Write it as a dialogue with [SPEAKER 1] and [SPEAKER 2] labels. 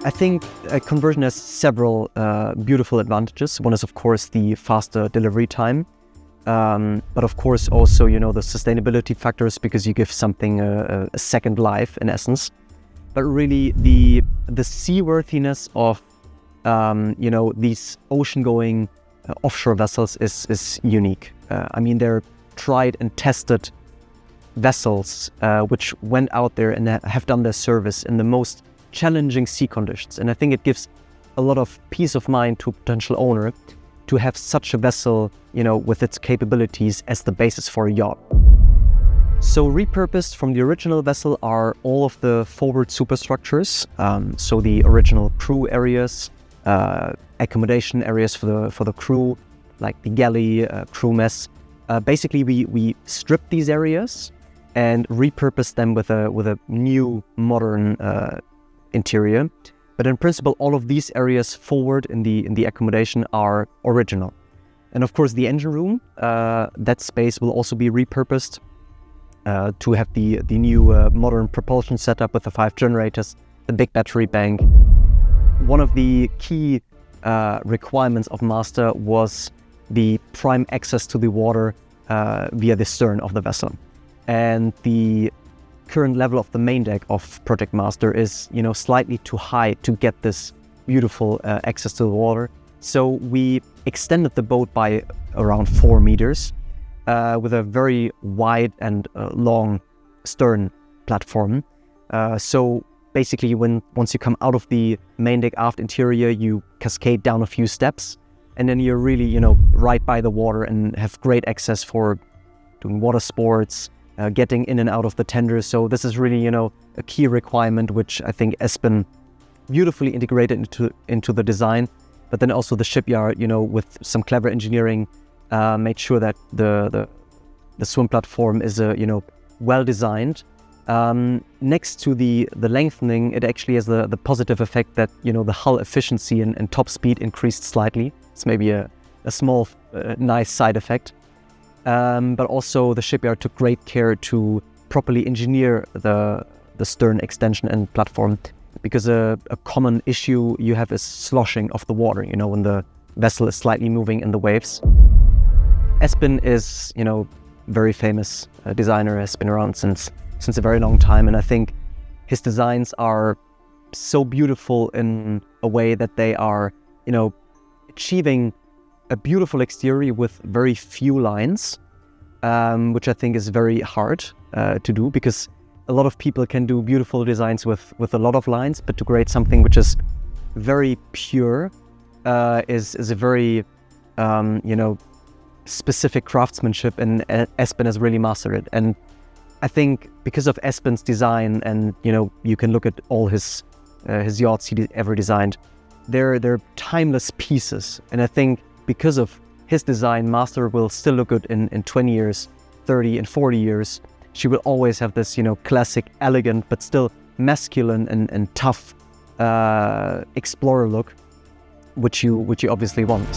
[SPEAKER 1] I think a conversion has several beautiful advantages. One is, of course, the faster delivery time. But of course also, the sustainability factors, because you give something a second life in essence. But really the seaworthiness of, these ocean-going offshore vessels is unique. They're tried and tested vessels which went out there and have done their service in the most challenging sea conditions. And I think it gives a lot of peace of mind to a potential owner to have such a vessel, with its capabilities as the basis for a yacht. So repurposed from the original vessel are all of the forward superstructures. So the original crew areas, accommodation areas for the crew, like the galley, crew mess. Basically, we stripped these areas and repurposed them with a new modern interior. But in principle, all of these areas forward in the accommodation are original. And of course, the engine room, that space will also be repurposed to have the new modern propulsion setup with the 5 generators, the big battery bank. One of the key requirements of Master was the prime access to the water via the stern of the vessel. And the current level of the main deck of Project Master is, slightly too high to get this beautiful access to the water. So we extended the boat by around 4 meters with a very wide and long stern platform. So basically, once you come out of the main deck aft interior, you cascade down a few steps, and then you're really, right by the water and have great access for doing water sports, getting in and out of the tender. So this is really, a key requirement, which I think Espen beautifully integrated into the design. But then also the shipyard, with some clever engineering, made sure that the swim platform is well designed. Next to the lengthening, it actually has the positive effect that the hull efficiency and top speed increased slightly. It's maybe a small nice side effect. But also the shipyard took great care to properly engineer the stern extension and platform, because a common issue you have is sloshing of the water, when the vessel is slightly moving in the waves. Espen is, very famous designer, has been around since a very long time, and I think his designs are so beautiful in a way that they are, achieving a beautiful exterior with very few lines, which I think is very hard to do, because a lot of people can do beautiful designs with a lot of lines, but to create something which is very pure is a very specific craftsmanship, and Espen has really mastered it. And I think because of Espen's design, and you can look at all his yachts he ever designed, they're timeless pieces. And I think because of his design, Master will still look good in 20 years, 30 and 40 years. She will always have this, classic, elegant, but still masculine and tough explorer look, which you obviously want.